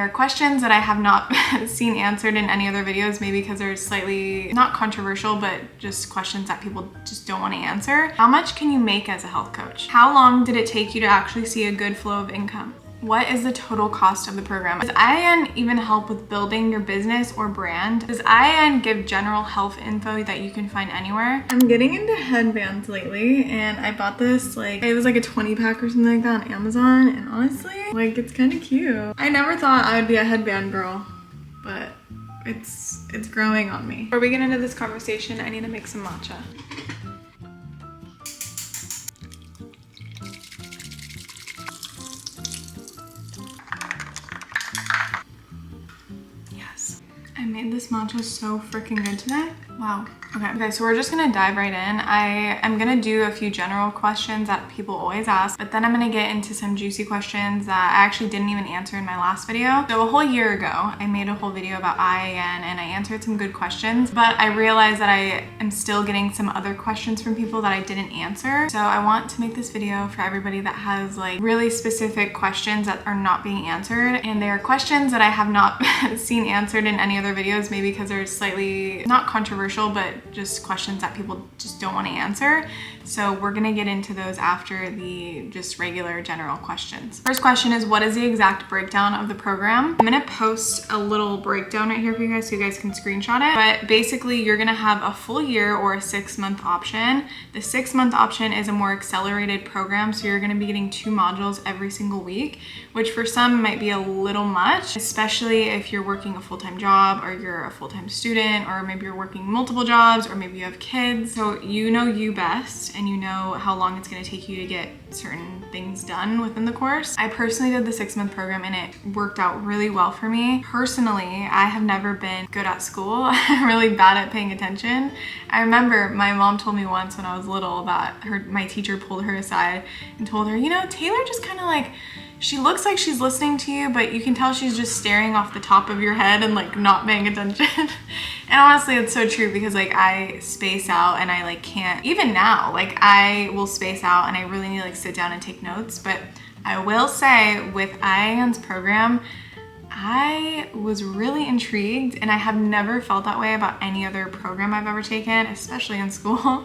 There are questions that I have not seen answered in any other videos, maybe because they're slightly not controversial, but just questions that people just don't want to answer. How much can you make as a health coach? How long did it take you to actually see a good flow of income? What is the total cost of the program? Does IIN even help with building your business or brand? Does IIN give general health info that you can find anywhere? I'm getting into headbands lately, and I bought this, it was like a 20 pack or something like that on Amazon, and honestly, it's kind of cute. I never thought I would be a headband girl, but it's growing on me. Before we get into this conversation, I need to make some matcha. I made this matcha so freaking good today. Wow. Okay, so we're just gonna dive right in. I am gonna do a few general questions that people always ask, but then I'm gonna get into some juicy questions that I actually didn't even answer in my last video. So a whole year ago, I made a whole video about IIN and I answered some good questions, but I realized that I am still getting some other questions from people that I didn't answer. So I want to make this video for everybody that has really specific questions that are not being answered. And they are questions that I have not seen answered in any other videos, maybe because they're slightly not controversial, but just questions that people just don't want to answer. So we're gonna get into those after the just regular general questions. First question is, what is the exact breakdown of the program? I'm gonna post a little breakdown right here for you guys so you guys can screenshot it. But basically, you're gonna have a full year or a 6-month option. The 6-month option is a more accelerated program, so you're gonna be getting 2 modules every single week, which for some might be a little much, especially if you're working a full-time job or you're a full-time student, or maybe you're working multiple jobs, or maybe you have kids. So you know you best, and you know how long it's going to take you to get certain things done within the course. I personally did the 6-month program and it worked out really well for me. Personally, I have never been good at school. I'm really bad at paying attention. I remember my mom told me once when I was little that my teacher pulled her aside and told her, Taylor just kind of she looks like she's listening to you, but you can tell she's just staring off the top of your head and not paying attention. And honestly, it's so true, because I space out and I can't, even now, I will space out and I really need to sit down and take notes. But I will say with IIN's program, I was really intrigued, and I have never felt that way about any other program I've ever taken, especially in school.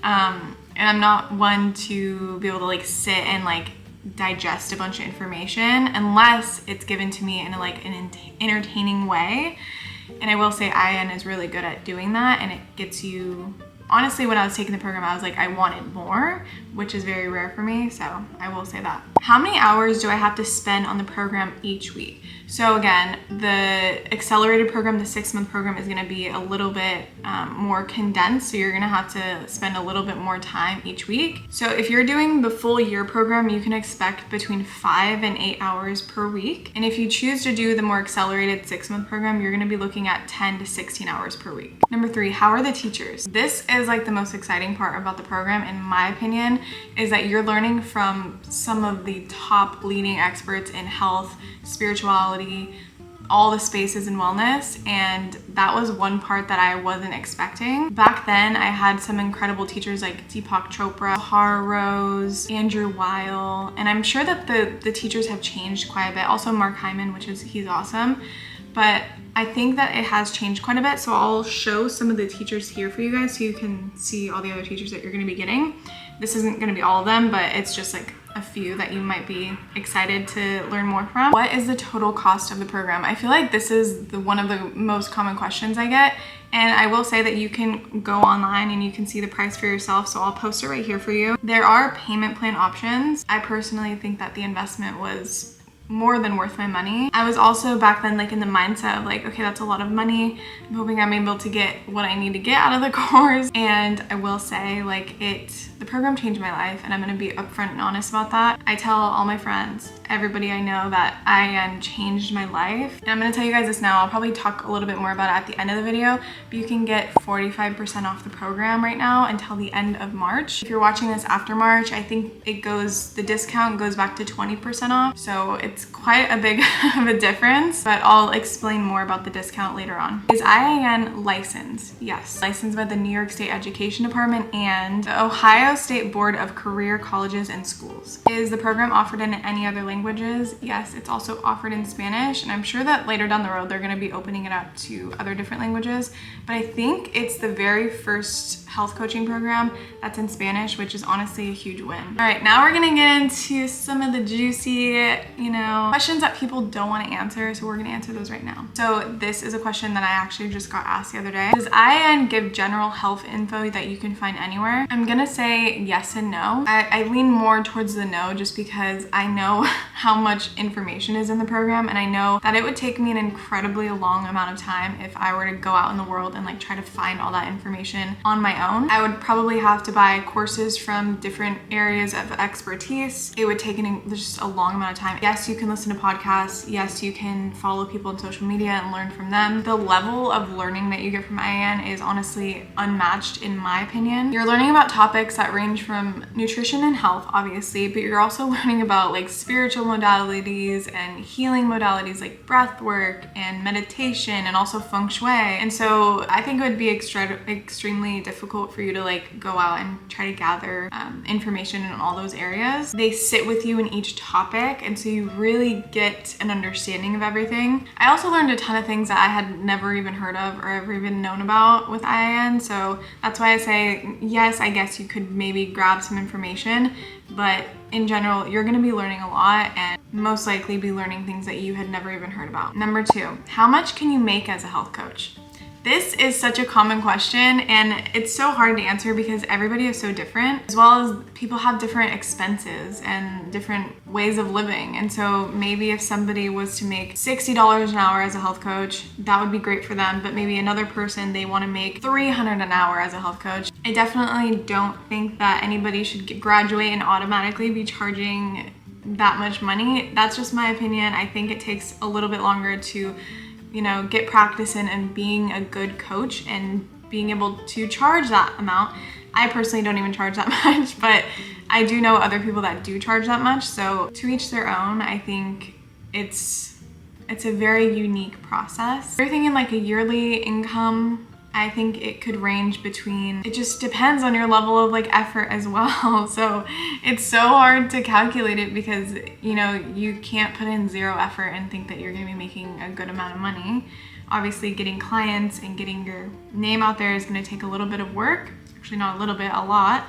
And I'm not one to be able to sit and digest a bunch of information unless it's given to me in an entertaining way. And I will say IIN is really good at doing that, and it gets you, honestly, when I was taking the program, I was I wanted more, which is very rare for me, so I will say that. How many hours do I have to spend on the program each week? So again, the accelerated program, the 6-month program, is gonna be a little bit more condensed, so you're gonna have to spend a little bit more time each week. So if you're doing the full year program, you can expect between 5 and 8 hours per week. And if you choose to do the more accelerated 6-month program, you're gonna be looking at 10 to 16 hours per week. Number 3, how are the teachers? This is the most exciting part about the program, in my opinion, is that you're learning from some of the top leading experts in health, spirituality, all the spaces in wellness, and that was one part that I wasn't expecting. Back then, I had some incredible teachers like Deepak Chopra, Har Rose, Andrew Weil, and I'm sure that the teachers have changed quite a bit. Also Mark Hyman, he's awesome. But I think that it has changed quite a bit, so I'll show some of the teachers here for you guys so you can see all the other teachers that you're going to be getting. This isn't going to be all of them, but it's just a few that you might be excited to learn more from. What is the total cost of the program? I feel like this is one of the most common questions I get, and I will say that you can go online and you can see the price for yourself, so I'll post it right here for you. There are payment plan options. I personally think that the investment was more than worth my money. I was also back then in the mindset of okay, that's a lot of money. I'm hoping I'm able to get what I need to get out of the course. And I will say the program changed my life, and I'm gonna be upfront and honest about that. I tell all my friends, everybody I know, that IIN changed my life. And I'm gonna tell you guys this now. I'll probably talk a little bit more about it at the end of the video, but you can get 45% off the program right now until the end of March. If you're watching this after March, I think the discount goes back to 20% off. So it's it's quite a big of a difference, but I'll explain more about the discount later on. Is IIN licensed? Yes. Licensed by the New York State Education Department and the Ohio State Board of Career Colleges and Schools. Is the program offered in any other languages? Yes, it's also offered in Spanish, and I'm sure that later down the road they're going to be opening it up to other different languages, but I think it's the very first health coaching program that's in Spanish, which is honestly a huge win. All right, now we're gonna get into some of the juicy, questions that people don't want to answer, so we're gonna answer those right now. So this is a question that I actually just got asked the other day. Does IIN give general health info that you can find anywhere? I'm gonna say yes and no. I lean more towards the no, just because I know how much information is in the program, and I know that it would take me an incredibly long amount of time if I were to go out in the world and like try to find all that information on my own. I would probably have to buy courses from different areas of expertise. It would take just a long amount of time. Yes, you can listen to podcasts. Yes, you can follow people on social media and learn from them. The level of learning that you get from IIN is honestly unmatched in my opinion. You're learning about topics that range from nutrition and health, obviously, but you're also learning about like spiritual modalities and healing modalities like breath work and meditation and also feng shui. And so I think it would be extremely difficult for you to like go out and try to gather information in all those areas. They sit with you in each topic, and so you really get an understanding of everything. I also learned a ton of things that I had never even heard of or ever even known about with IIN, so that's why I say yes, I guess you could maybe grab some information, but in general, you're gonna be learning a lot and most likely be learning things that you had never even heard about. Number 2, how much can you make as a health coach? This is such a common question, and it's so hard to answer because everybody is so different, as well as people have different expenses and different ways of living. And so maybe if somebody was to make $60 an hour as a health coach, that would be great for them, but maybe another person, they want to make $300 an hour as a health coach. I definitely don't think that anybody should graduate and automatically be charging that much money. That's just my opinion. I think it takes a little bit longer to get practice in and being a good coach and being able to charge that amount. I personally don't even charge that much, but I do know other people that do charge that much. So to each their own. I think it's a very unique process. If you're thinking like a yearly income, I think it could range between, it just depends on your level of like effort as well. So it's so hard to calculate it because you can't put in zero effort and think that you're gonna be making a good amount of money. Obviously getting clients and getting your name out there is gonna take a little bit of work. Actually not a little bit, a lot.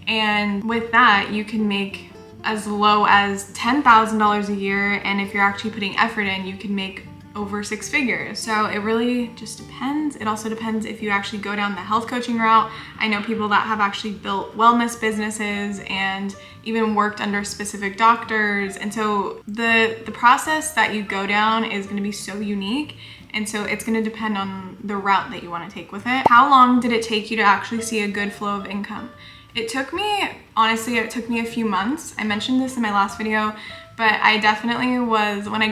And with that, you can make as low as $10,000 a year, and if you're actually putting effort in, you can make over 6 figures. So it really just depends. It also depends if you actually go down the health coaching route. I know people that have actually built wellness businesses and even worked under specific doctors. And so the process that you go down is going to be so unique. And so it's going to depend on the route that you want to take with it. How long did it take you to actually see a good flow of income? It took me a few months. I mentioned this in my last video, but I definitely was, when I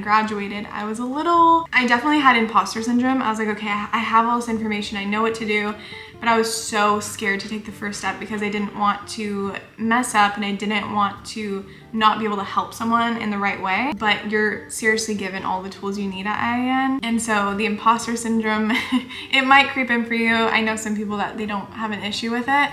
graduated, I definitely had imposter syndrome. I was like, okay, I have all this information, I know what to do, but I was so scared to take the first step because I didn't want to mess up and I didn't want to not be able to help someone in the right way. But you're seriously given all the tools you need at IIN. And so the imposter syndrome, it might creep in for you. I know some people that they don't have an issue with it,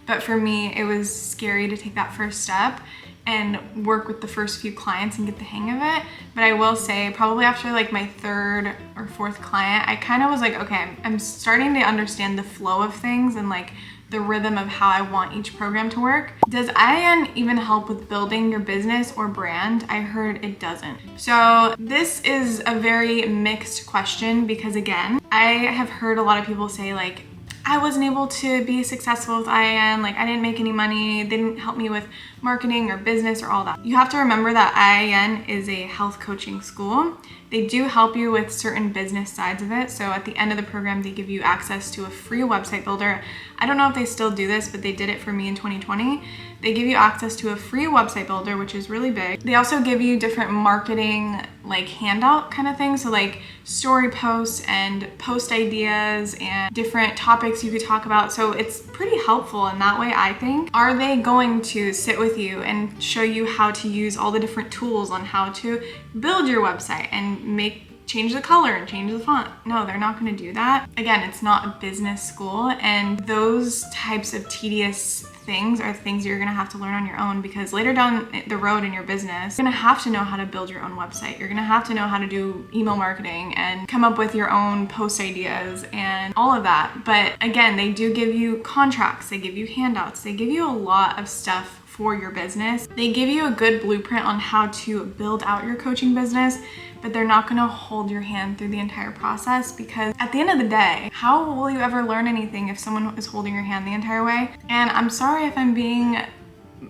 but for me, it was scary to take that first step and work with the first few clients and get the hang of it. But I will say probably after like my 3rd or 4th client, I kind of was like, okay, I'm starting to understand the flow of things and like the rhythm of how I want each program to work. Does IIN even help with building your business or brand? I heard it doesn't. So this is a very mixed question because again, I have heard a lot of people say like, I wasn't able to be successful with IIN, like I didn't make any money, they didn't help me with marketing or business or all that. You have to remember that IIN is a health coaching school. They do help you with certain business sides of it. So at the end of the program, they give you access to a free website builder. I don't know if they still do this, but they did it for me in 2020. They give you access to a free website builder, which is really big. They also give you different marketing like handout kind of things. So like story posts and post ideas and different topics you could talk about. So it's pretty helpful in that way, I think. Are they going to sit with with you and show you how to use all the different tools on how to build your website and change the color and change the font. No, they're not going to do that. Again, it's not a business school, and those types of tedious things are things you're going to have to learn on your own, because later down the road in your business, you're going to have to know how to build your own website. You're going to have to know how to do email marketing and come up with your own post ideas and all of that. But again, they do give you contracts, they give you handouts, they give you a lot of stuff for your business. They give you a good blueprint on how to build out your coaching business, but they're not gonna hold your hand through the entire process, because at the end of the day, how will you ever learn anything if someone is holding your hand the entire way? And I'm sorry if I'm being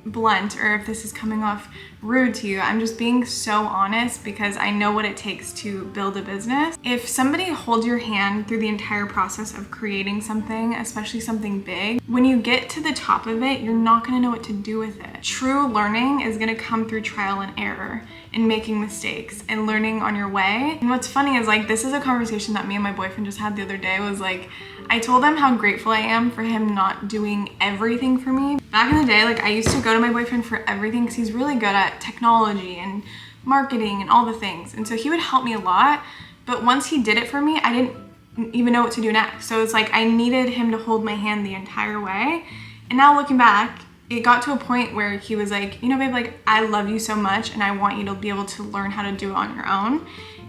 blunt or if this is coming off rude to you. I'm just being so honest because I know what it takes to build a business. If somebody holds your hand through the entire process of creating something, especially something big, when you get to the top of it, you're not going to know what to do with it. True learning is going to come through trial and error and making mistakes and learning on your way. And what's funny is, like, this is a conversation that me and my boyfriend just had the other day. Was like, I told him how grateful I am for him not doing everything for me. Back in the day, like, I used to go to my boyfriend for everything because he's really good at technology and marketing and all the things. And so he would help me a lot. But once he did it for me, I didn't even know what to do next. So it's like I needed him to hold my hand the entire way. And now looking back, it got to a point where he was like, you know, babe, like, I love you so much and I want you to be able to learn how to do it on your own.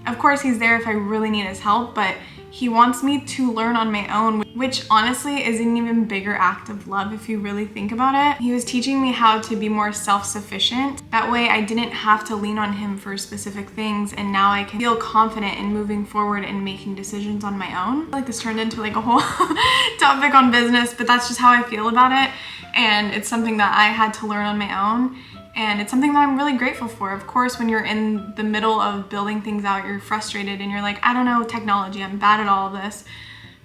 Of course, he's there if I really need his help, but he wants me to learn on my own, which honestly is an even bigger act of love if you really think about it. He was teaching me how to be more self-sufficient. That way I didn't have to lean on him for specific things, and now I can feel confident in moving forward and making decisions on my own. I feel like this turned into like a whole topic on business, but that's just how I feel about it. And it's something that I had to learn on my own. And it's something that I'm really grateful for. Of course, when you're in the middle of building things out, you're frustrated and you're like, I don't know technology, I'm bad at all of this.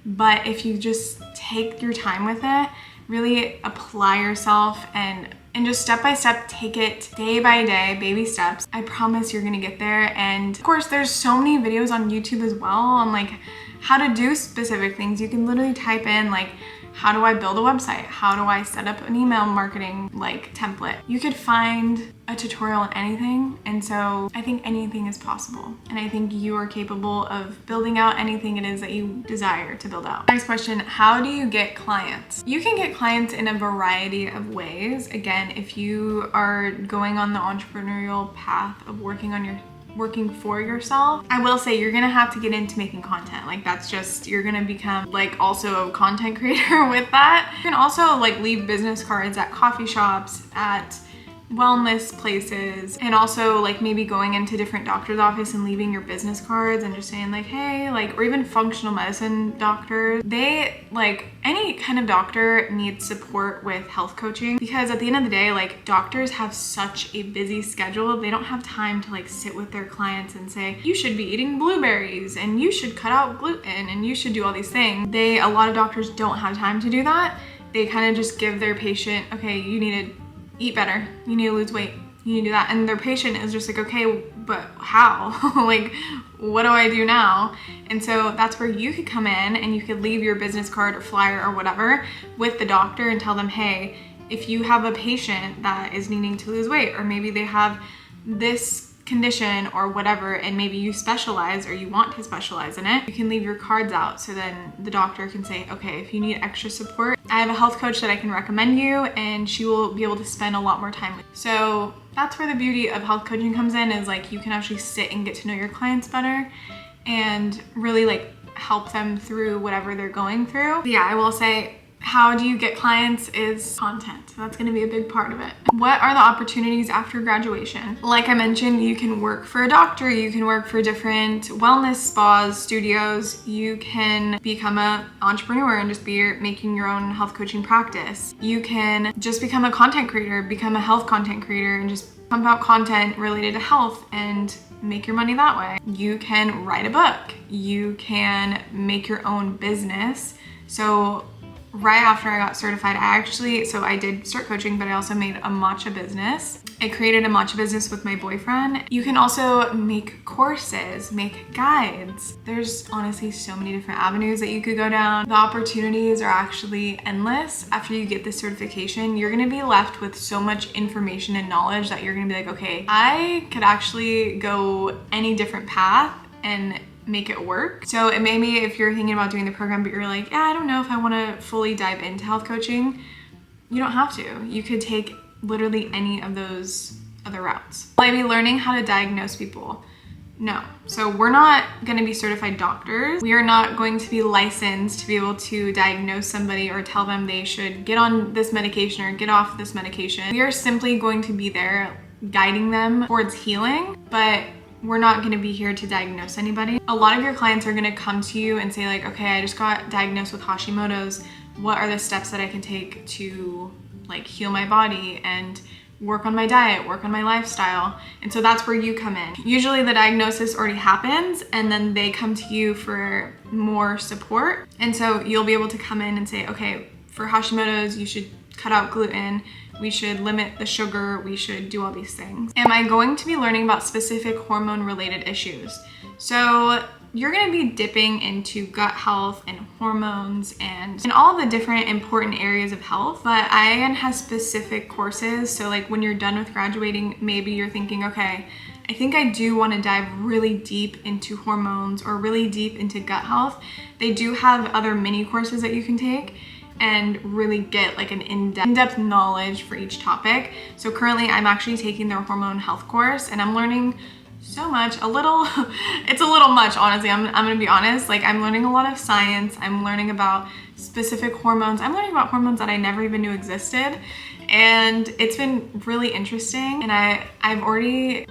But if you just take your time with it, really apply yourself and just step by step, take it day by day, baby steps, I promise you're gonna get there. And of course, there's so many videos on YouTube as well on like how to do specific things. You can literally type in like, how do I build a website? How do I set up an email marketing like template? You could find a tutorial on anything. And so I think anything is possible. And I think you are capable of building out anything it is that you desire to build out. Next question, how do you get clients? You can get clients in a variety of ways. Again, if you are going on the entrepreneurial path of working for yourself, I will say you're gonna have to get into making content. Like, that's just, you're gonna become like also a content creator with that. You can also like leave business cards at coffee shops, at wellness places, and also like maybe going into different doctor's office and leaving your business cards and just saying like, hey, like, or even functional medicine doctors. They, like, any kind of doctor needs support with health coaching, because at the end of the day, like, doctors have such a busy schedule. They don't have time to like sit with their clients and say, you should be eating blueberries and you should cut out gluten and you should do all these things. A lot of doctors don't have time to do that. They kind of just give their patient, okay, you need to eat better, you need to lose weight, you need to do that. And their patient is just like, okay, but how? Like, what do I do now? And so that's where you could come in and you could leave your business card or flyer or whatever with the doctor and tell them, hey, if you have a patient that is needing to lose weight, or maybe they have this condition or whatever, and maybe you specialize or you want to specialize in it, you can leave your cards out. So then the doctor can say, okay, if you need extra support, I have a health coach that I can recommend you, and she will be able to spend a lot more time with you. So that's where the beauty of health coaching comes in, is like you can actually sit and get to know your clients better and really like help them through whatever they're going through. But yeah, I will say, how do you get clients is content. That's going to be a big part of it. What are the opportunities after graduation? Like I mentioned, you can work for a doctor, you can work for different wellness spas, studios, you can become an entrepreneur and just be making your own health coaching practice. You can just become a content creator, become a health content creator, and just pump out content related to health and make your money that way. You can write a book. You can make your own business. So right after I got certified, I did start coaching, but I also made a matcha business. I created a matcha business with my boyfriend. You can also make courses, make guides. There's honestly so many different avenues that you could go down. The opportunities are actually endless. After you get this certification, you're gonna be left with so much information and knowledge that you're gonna be like, okay, I could actually go any different path and make it work. So it may be if you're thinking about doing the program, but you're like, yeah, I don't know if I want to fully dive into health coaching. You don't have to. You could take literally any of those other routes. Will I be learning how to diagnose people? No. So we're not going to be certified doctors. We are not going to be licensed to be able to diagnose somebody or tell them they should get on this medication or get off this medication. We are simply going to be there guiding them towards healing, but we're not going to be here to diagnose anybody. A lot of your clients are going to come to you and say like, okay, I just got diagnosed with Hashimoto's. What are the steps that I can take to like heal my body and work on my diet, work on my lifestyle? And so that's where you come in. Usually the diagnosis already happens and then they come to you for more support. And so you'll be able to come in and say, okay, for Hashimoto's, you should cut out gluten. We should limit the sugar. We should do all these things. Am I going to be learning about specific hormone related issues? So you're going to be dipping into gut health and hormones and all the different important areas of health. But IIN has specific courses. So like when you're done with graduating, maybe you're thinking, okay, I think I do want to dive really deep into hormones or really deep into gut health. They do have other mini courses that you can take and really get like an in-depth knowledge for each topic. So currently I'm actually taking their hormone health course and I'm learning so much, it's a little much, honestly. I'm gonna be honest. Like I'm learning a lot of science. I'm learning about specific hormones. I'm learning about hormones that I never even knew existed. And it's been really interesting. And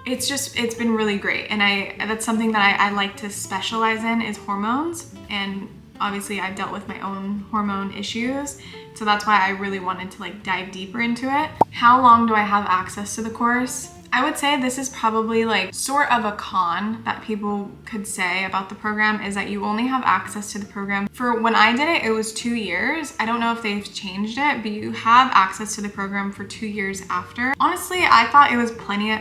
it's been really great. And that's something that I like to specialize in is hormones. And obviously I've dealt with my own hormone issues. So that's why I really wanted to like dive deeper into it. How long do I have access to the course? I would say this is probably like sort of a con that people could say about the program is that you only have access to the program. For when I did it, it was 2 years. I don't know if they've changed it, but you have access to the program for 2 years after. Honestly, I thought it was plenty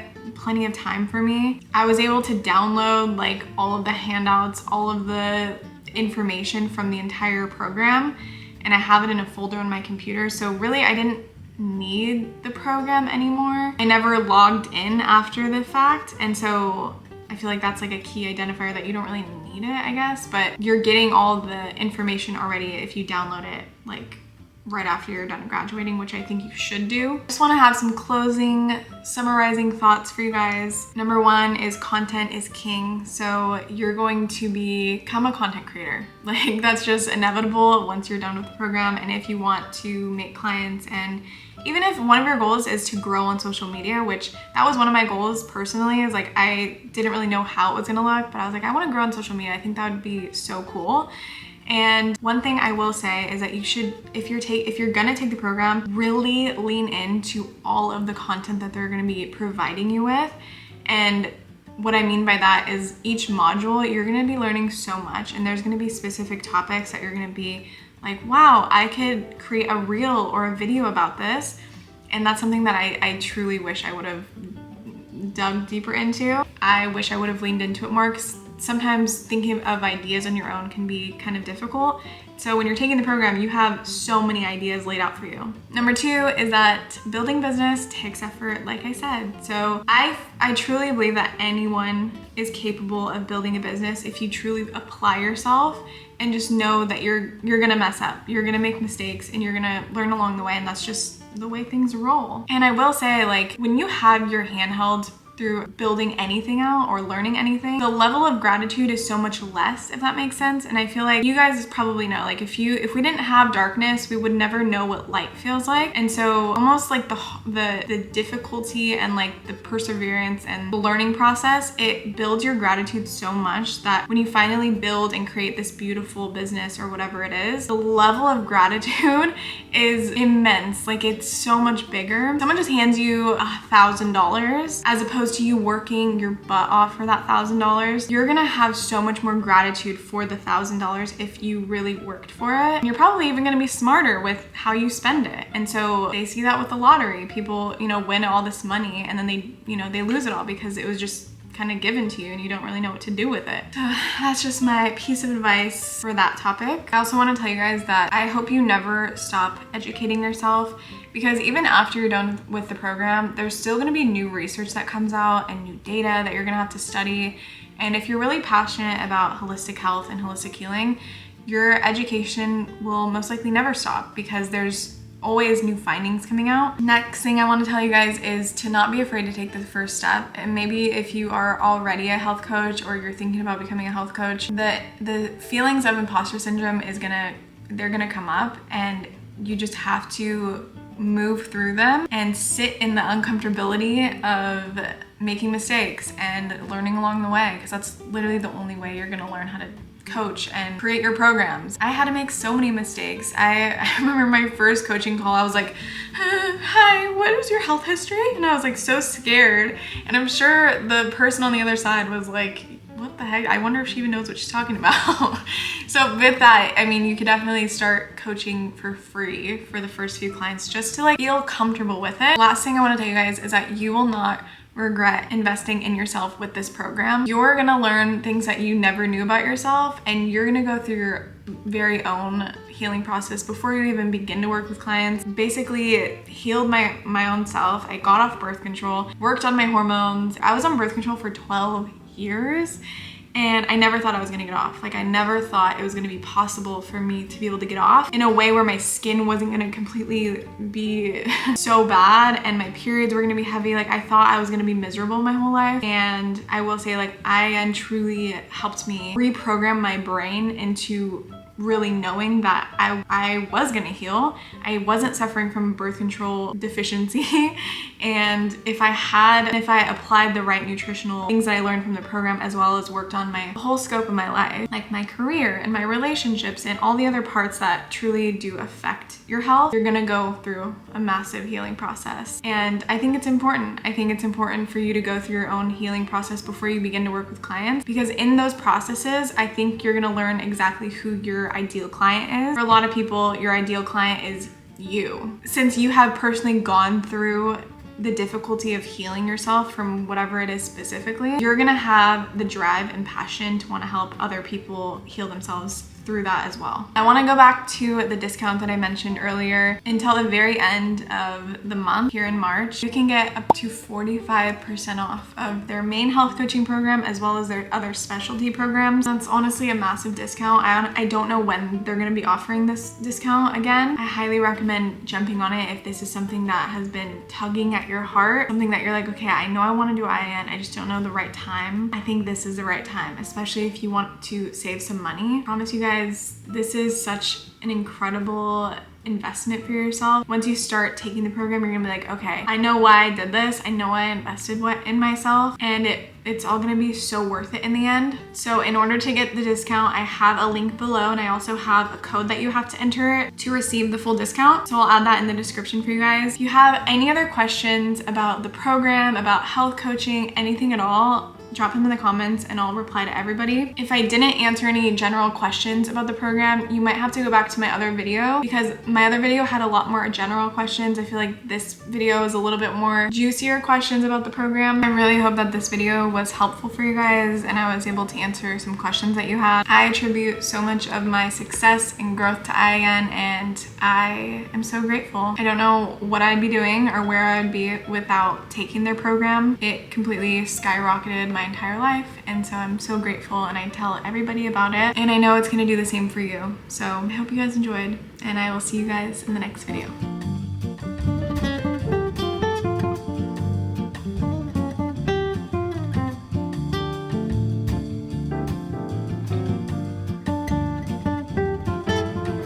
of time for me. I was able to download like all of the handouts, all of the information from the entire program, and I have it in a folder on my computer. So really I didn't need the program anymore. I never logged in after the fact, and so I feel like that's like a key identifier that you don't really need it, I guess, but you're getting all the information already if you download it like right after you're done graduating, which I think you should do. Just want to have some closing, summarizing thoughts for you guys. Number one is content is king. So you're going to become a content creator. Like that's just inevitable once you're done with the program. And if you want to make clients, and even if one of your goals is to grow on social media, which that was one of my goals personally, is like I didn't really know how it was gonna look, but I was like, I want to grow on social media. I think that would be so cool. And one thing I will say is that you should, if you're gonna take the program, really lean into all of the content that they're gonna be providing you with. And what I mean by that is each module, you're gonna be learning so much, and there's gonna be specific topics that you're gonna be like, wow, I could create a reel or a video about this. And that's something that I truly wish I would have dug deeper into. I wish I would have leaned into it more, because sometimes thinking of ideas on your own can be kind of difficult. So when you're taking the program, you have so many ideas laid out for you. Number two is that building business takes effort, like I said. So I truly believe that anyone is capable of building a business if you truly apply yourself and just know that you're gonna mess up, you're gonna make mistakes, and you're gonna learn along the way, and that's just the way things roll. And I will say, like, when you have your hand held through building anything out or learning anything, the level of gratitude is so much less, if that makes sense. And I feel like you guys probably know, like if we didn't have darkness, we would never know what light feels like. And so almost like the difficulty and like the perseverance and the learning process, it builds your gratitude so much that when you finally build and create this beautiful business or whatever it is, the level of gratitude is immense. Like it's so much bigger. Someone just hands you $1,000 as opposed opposed to you working your butt off for that $1,000, you're gonna have so much more gratitude for the $1,000 if you really worked for it. And you're probably even gonna be smarter with how you spend it. And so they see that with the lottery. People, you know, win all this money and then they, you know, they lose it all because it was just kind of given to you and you don't really know what to do with it. So that's just my piece of advice for that topic. I also want to tell you guys that I hope you never stop educating yourself, because even after you're done with the program, there's still going to be new research that comes out and new data that you're going to have to study. And if you're really passionate about holistic health and holistic healing, your education will most likely never stop, because there's always new findings coming out. Next thing I want to tell you guys is to not be afraid to take the first step. And maybe if you are already a health coach or you're thinking about becoming a health coach, the feelings of imposter syndrome they're gonna come up, and you just have to move through them and sit in the uncomfortability of making mistakes and learning along the way, because that's literally the only way you're gonna learn how to coach and create your programs. I had to make so many mistakes. I remember my first coaching call, I was like, hi, what is your health history? And I was like so scared. And I'm sure the person on the other side was like, what the heck? I wonder if she even knows what she's talking about. So with that, I mean, you could definitely start coaching for free for the first few clients just to like feel comfortable with it. Last thing I want to tell you guys is that you will not regret investing in yourself with this program. You're gonna learn things that you never knew about yourself, and you're gonna go through your very own healing process before you even begin to work with clients. Basically healed my own self. I got off birth control, worked on my hormones. I was on birth control for 12 years. And I never thought I was gonna get off. Like, I never thought it was gonna be possible for me to be able to get off in a way where my skin wasn't gonna completely be so bad and my periods were gonna be heavy. Like, I thought I was gonna be miserable my whole life. And I will say, like, IN truly helped me reprogram my brain into really knowing that I was gonna heal. I wasn't suffering from birth control deficiency. And if I applied the right nutritional things that I learned from the program, as well as worked on my whole scope of my life, like my career and my relationships and all the other parts that truly do affect your health, you're gonna go through a massive healing process. And I think it's important. I think it's important for you to go through your own healing process before you begin to work with clients, because in those processes, I think you're gonna learn exactly who your ideal client is. For a lot of people, your ideal client is you. Since you have personally gone through the difficulty of healing yourself from whatever it is specifically, you're gonna have the drive and passion to want to help other people heal themselves through that as well. I want to go back to the discount that I mentioned earlier. Until the very end of the month here in March, you can get up to 45% off of their main health coaching program, as well as their other specialty programs. That's honestly a massive discount. I don't know when they're going to be offering this discount again. I highly recommend jumping on it if this is something that has been tugging at your heart, something that you're like, okay, I know I want to do IN, I just don't know the right time. I think this is the right time, especially if you want to save some money. I promise you guys, this is such an incredible investment for yourself. Once you start taking the program, you're gonna be like, okay, I know why I did this. I know I invested in myself, and it's all gonna be so worth it in the end. So in order to get the discount, I have a link below, and I also have a code that you have to enter to receive the full discount. So I'll add that in the description for you guys. If you have any other questions about the program, about health coaching, anything at all, drop them in the comments and I'll reply to everybody. If I didn't answer any general questions about the program, you might have to go back to my other video, because my other video had a lot more general questions. I feel like this video is a little bit more juicier questions about the program. I really hope that this video was helpful for you guys and I was able to answer some questions that you had. I attribute so much of my success and growth to IN, and I am so grateful. I don't know what I'd be doing or where I'd be without taking their program. It completely skyrocketed my entire life, and so I'm so grateful, and I tell everybody about it, and I know it's gonna do the same for you. So I hope you guys enjoyed, and I will see you guys in the next video.